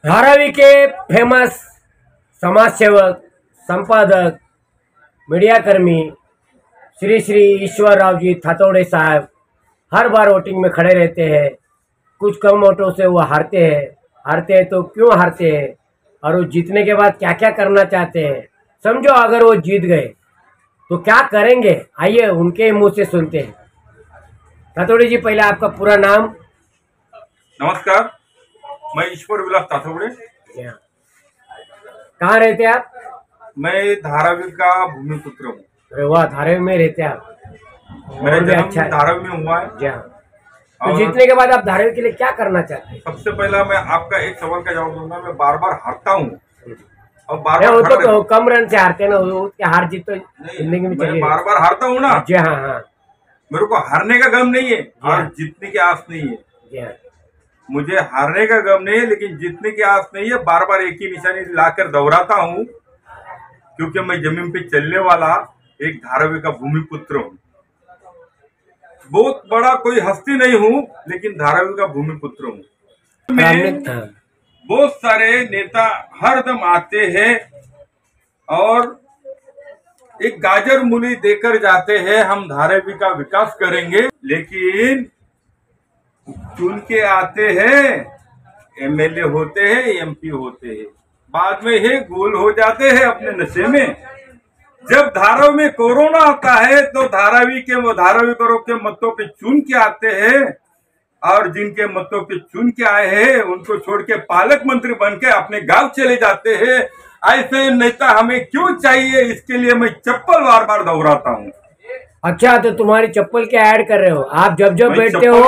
धारावी के फेमस समाज सेवक, संपादक, मीडिया कर्मी श्री श्री ईश्वर राव जी थातोड़े साहब हर बार वोटिंग में खड़े रहते हैं। कुछ कम वोटों से वो हारते हैं तो क्यों हारते हैं और वो जीतने के बाद क्या क्या करना चाहते हैं। समझो अगर वो जीत गए तो क्या करेंगे, आइए उनके मुंह से सुनते हैं। थातोड़े जी, पहले आपका पूरा नाम। नमस्कार, मैं ईश्वर विलास थातोड़े। कहाँ रहते हैं आप? मैं धारावी का भूमिपुत्र हूँ। अरे वाह, धारावी में रहते हैं आप। मेरा जन्म अच्छा है। धारावी में हुआ है। जी हाँ। तो जीतने के बाद आप धारावी के लिए क्या करना चाहते हैं? सबसे पहला मैं आपका एक सवाल का जवाब दूंगा। मैं बार बार हारता हूँ और बार वो बार तो कम रन से हारते हैं ना, उसके हार जीत तो जिंदगी में चली। बार बार हारता हूँ ना। जी हाँ हाँ। मेरे को हारने का गम नहीं है और जीतने की आस नहीं है। जी हाँ। मुझे हारने का गम नहीं है लेकिन जीतने की आस नहीं है। बार बार एक ही निशानी लाकर दोहराता हूँ क्योंकि मैं जमीन पे चलने वाला एक धारावी का भूमिपुत्र हूँ। बहुत बड़ा कोई हस्ती नहीं हूँ लेकिन धारावी का भूमिपुत्र हूँ। मैं बहुत सारे नेता हरदम आते हैं और एक गाजर मूली देकर जाते हैं, हम धारावी का विकास करेंगे, लेकिन चुन के आते हैं, एमएलए होते हैं, एमपी होते हैं, बाद में ये गोल हो जाते हैं अपने नशे में। जब धारावी में कोरोना आता है तो धारावी करो के मतों पे चुन के आते हैं और जिनके मतों पे चुन के आए हैं उनको छोड़ के पालक मंत्री बन के अपने गांव चले जाते हैं। ऐसे नेता हमें क्यों चाहिए, इसके लिए मैं चप्पल बार बार दोहराता हूँ। अच्छा, तो तुम्हारी चप्पल के ऐड कर रहे हो आप जब बैठते हो?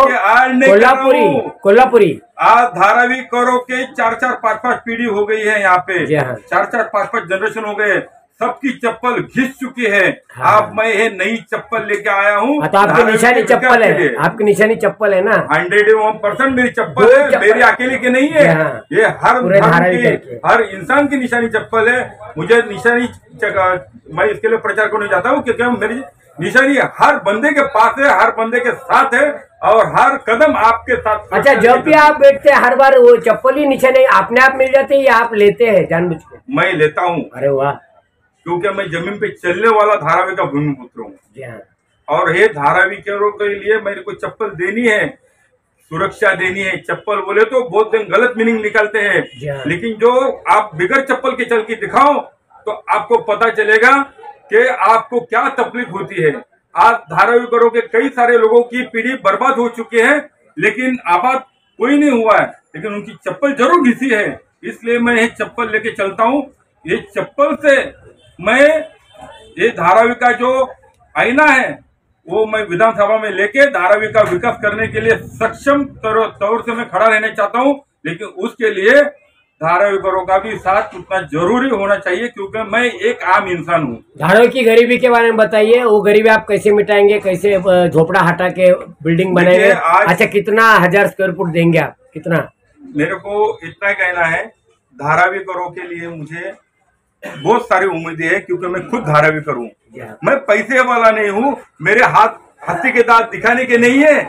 कोल्हापुरी। आज धारावी करो के 4-5 पीढ़ी हो गई है यहाँ पे। 4-5 जनरेशन हो गए, सबकी चप्पल घिस चुकी है। हाँ। अब मैं ये नई चप्पल लेके आया हूँ। तो आपकी निशानी चप्पल है, आपकी निशानी चप्पल है ना? 101% मेरी चप्पल है, मेरी अकेले की नहीं है। ये हर इंसान की निशानी चप्पल है। मुझे निशानी मैं इसके लिए प्रचार करने जाता हूँ क्योंकि मेरी निशानी हर बंदे के पास है, हर बंदे के साथ है और हर कदम आपके साथ। अच्छा, जब भी आप बैठते हैं हर बार वो चप्पल ही निशानी अपने आप मिल जाती है या आप लेते हैं जानबूझ के? मैं लेता हूँ। अरे वाह, क्योंकि मैं जमीन पे चलने वाला धारावी का भूमिपुत्र हूँ और ये धारावी के लिए मेरे को चप्पल देनी है, सुरक्षा देनी है। चप्पल बोले तो बहुत दिन गलत मीनिंग निकालते हैं, लेकिन जो आप बिगर चप्पल के चल के दिखाओ तो आपको पता चलेगा कि आपको क्या तकलीफ होती है। आज धारावी करो के कई सारे लोगों की पीढ़ी बर्बाद हो चुकी है लेकिन आबाद कोई नहीं हुआ है, लेकिन उनकी चप्पल जरूर घिसी है। इसलिए मैं ये चप्पल लेके चलता हूँ। ये चप्पल से मैं ये धारावी का जो आईना है वो मैं विधानसभा में लेके धारावी का विकास करने के लिए सक्षम तौर से मैं खड़ा रहना चाहता हूँ, लेकिन उसके लिए धारावी करो का भी साथ उतना जरूरी होना चाहिए क्योंकि मैं एक आम इंसान हूँ। धारावी की गरीबी के बारे में बताइए, वो गरीबी आप कैसे मिटाएंगे, कैसे झोपड़ा हटा के बिल्डिंग बनाएंगे? अच्छा, कितना 1000 स्क्वायर फुट देंगे आप? कितना? मेरे को इतना कहना है, धारावी करो के लिए मुझे बहुत सारी उम्मीदें है क्योंकि मैं खुद धारावी करूँ। मैं पैसे वाला नहीं हूँ, मेरे हाथ हाथी के दांत दिखाने के नहीं है,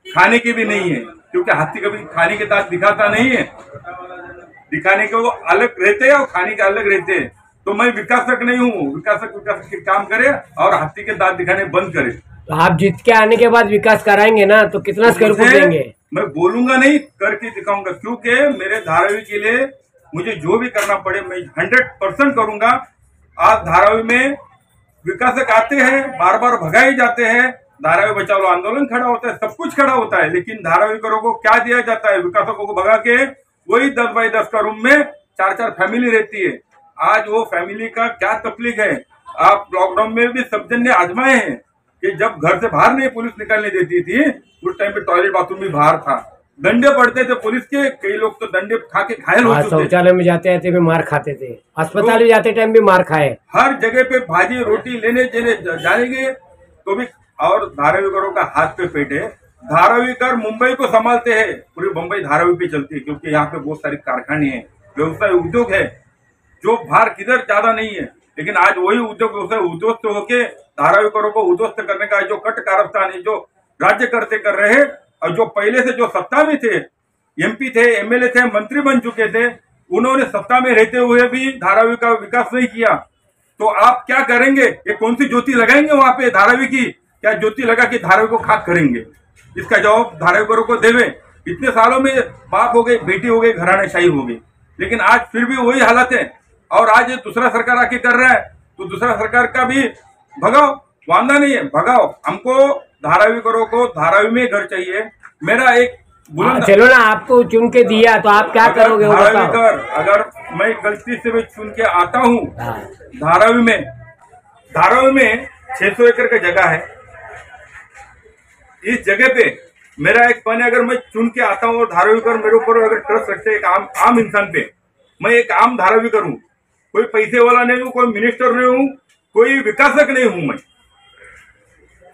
खाने के भी नहीं है, क्योंकि हाथी कभी खाने के दांत दिखाता नहीं है। दिखाने के वो अलग रहते हैं और खाने के अलग रहते हैं। तो मैं विकासक नहीं हूँ। विकासक के काम करे और हाथी के दांत दिखाने बंद करे। तो आप जीत के आने के बाद विकास कराएंगे ना, तो कितना स्क्वायर फुट देंगे? मैं बोलूंगा नहीं, करके दिखाऊंगा, क्योंकि मेरे धारावी के लिए मुझे जो भी करना पड़े मैं 100% करूंगा। आज धारावी में विकासक आते हैं, बार बार भगाए जाते हैं, धारावी बचाओ आंदोलन खड़ा होता है, सब कुछ खड़ा होता है, लेकिन धारावी करो को क्या दिया जाता है? विकासकों को भगा के वही 10x10 का रूम में 4-4 फैमिली रहती है। आज वो फैमिली का क्या तकलीफ है? आप लॉकडाउन में भी सब जन ने आजमाए हैं कि जब घर से बाहर नहीं पुलिस निकलने देती थी, उस टाइम पे टॉयलेट बाथरूम भी बाहर था, डंडे पड़ते थे पुलिस के, कई लोग तो डंडे खा के घायल हो चुके। शौचालय में जाते थे भी मार खाते थे, अस्पताल में जाते टाइम भी मार खाए। हर जगह पे भाजी रोटी लेने जाएंगे तो भी। और धारावी करो का हाथ पे पेट है। धारावी कर मुंबई को संभालते हैं, पूरी मुंबई धारावी पे चलती है क्योंकि यहाँ पे बहुत सारे कारखाने हैं, व्यवसाय उद्योग है, जो बाहर किधर ज्यादा नहीं है, लेकिन आज वही उद्योग व्यवसाय उद्ध्वस्त होके धारावी करो को उद्ध्वस्त करने का जो कट कारस्तान है, जो राज्य करते कर रहे हैं और जो पहले से जो सत्ता में थे एमपी थे, एमएलए थे, मंत्री बन चुके थे, उन्होंने सत्ता में रहते हुए भी धारावी का विकास नहीं किया। तो आप क्या करेंगे? ये कौन सी ज्योति लगाएंगे वहां पे धारावी की? क्या ज्योति लगा के धारावी को खाक करेंगे? इसका जवाब धारावीकरों को देवे। इतने सालों में बाप हो गई, बेटी हो गई, घरानेशाही हो गई, लेकिन आज फिर भी वही हालत है। और आज ये दूसरा सरकार आके कर रहा है, तो दूसरा सरकार का भी भगाओ, वांदा नहीं है, भगाओ। हमको धारावीकरों को धारावी में घर चाहिए। मेरा एक चलो ना, आपको चुन के दिया तो आप क्या करोगे? धारावीकर, अगर मैं गलती से भी चुन के आता हूँ धारावी में 600 एकड़ का जगह है। इस जगह पे मेरा एक पन है, अगर मैं चुन के आता हूँ और धारावीकर मेरे ऊपर अगर ट्रस्ट रखते हैं, एक आम इंसान पे, मैं एक आम धारावीकर हूँ, कोई पैसे वाला नहीं हूँ, कोई मिनिस्टर नहीं हूँ, कोई विकासक नहीं हूँ, मैं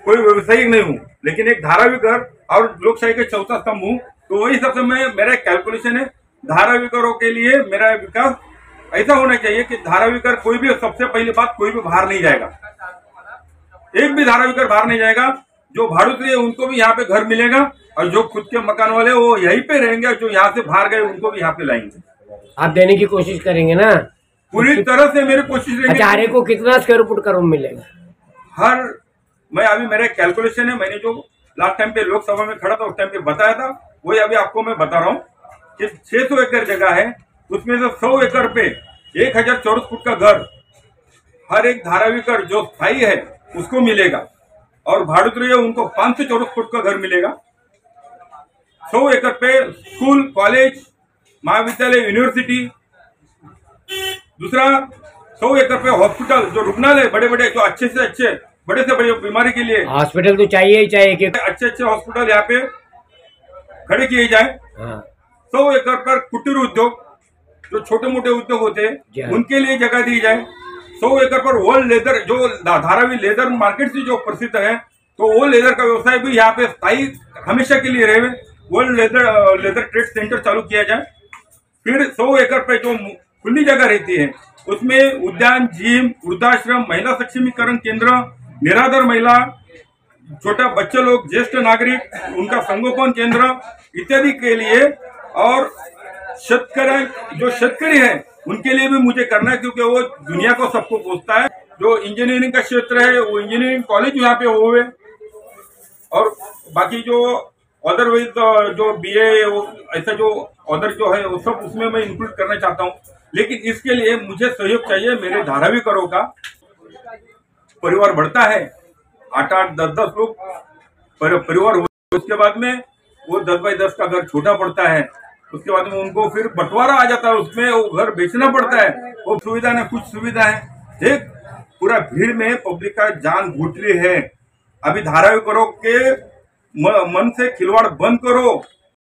कोई व्यवसायिक नहीं हूँ, लेकिन एक धारावीकर और लोकशाही के चौथा स्तंभ हूँ। तो वही सबसे मेरा कैलकुलेशन है, धारावीकरों के लिए मेरा विकास ऐसा होना चाहिए कि धारावीकर कोई भी, सबसे पहली बात, कोई भी बाहर नहीं जाएगा, एक भी धारावीकर बाहर नहीं जाएगा। जो भाड़ुत है उनको भी यहाँ पे घर मिलेगा, और जो खुद के मकान वाले वो यहीं पे रहेंगे, और जो यहाँ से बाहर गए उनको भी यहाँ पे लाएंगे। आप देने की कोशिश करेंगे ना? पूरी तरह से मेरी कोशिश रहेगी। अच्छा, हर एक को कितना स्क्वायर फुट का रूम मिलेगा? मैं अभी मेरा कैलकुलेशन है, मैंने जो लास्ट टाइम पे लोकसभा में खड़ा था उस टाइम पे बताया था, वही अभी आपको मैं बता रहा हूँ कि 600 एकड़ जगह है, उसमें से 100 एकड़ पे 1000 चौरस फुट का घर हर एक धारावीकर जो स्थायी है उसको मिलेगा, और भाड़ुत रही है उनको 500 चौरस फुट का घर मिलेगा। 100 एकड़ पे स्कूल, कॉलेज, महाविद्यालय, यूनिवर्सिटी। दूसरा, 100 एकड़ पे हॉस्पिटल, जो रुग्णालय बड़े बड़े, जो अच्छे से अच्छे, बड़े से बड़े बीमारी के लिए हॉस्पिटल तो चाहिए ही चाहिए कि अच्छे हॉस्पिटल यहाँ पे खड़े किए जाए। 100 एकड़ पर कुटीर उद्योग, जो छोटे मोटे उद्योग होते हैं उनके लिए जगह दी जाए। 100 एकड़ पर वर्ल्ड लेदर, जो धारावी लेदर मार्केट से जो प्रसिद्ध है, तो वो लेदर का व्यवसाय भी यहाँ पे स्थायी हमेशा के लिए रहे, वर्ल्ड लेदर ट्रेड सेंटर चालू किया जाए। फिर 100 एकड़ पे जो खुली जगह रहती है उसमें उद्यान, जिम, वृद्धाश्रम, महिला सक्षमीकरण केंद्र, निराधार महिला, छोटा बच्चे लोग, ज्येष्ठ नागरिक, उनका संगोपन केंद्र इत्यादि के लिए, और जो शेतकरी है उनके लिए भी मुझे करना है, क्योंकि वो दुनिया को सबको पूछता है। जो इंजीनियरिंग का क्षेत्र है वो इंजीनियरिंग कॉलेज यहाँ पे हुए, और बाकी जो अदरवाइज जो बीए, ऐसा जो अदर जो है वो सब उसमें मैं इंक्लूड करना चाहता हूँ। लेकिन इसके लिए मुझे सहयोग चाहिए। मेरे धारावीकरों का परिवार बढ़ता है, 8-8, 10-10 लोग परिवार हुए, उसके बाद में वो 10 बाई 10 का घर छोटा पड़ता है, उसके बाद में उनको फिर बंटवारा आ जाता है, उसमें वो घर बेचना पड़ता है। वो सुविधा न कुछ सुविधा है, एक पूरा भीड़ में पब्लिक का जान घुट रही है। अभी धारावीकरों के मन से खिलवाड़ बंद करो।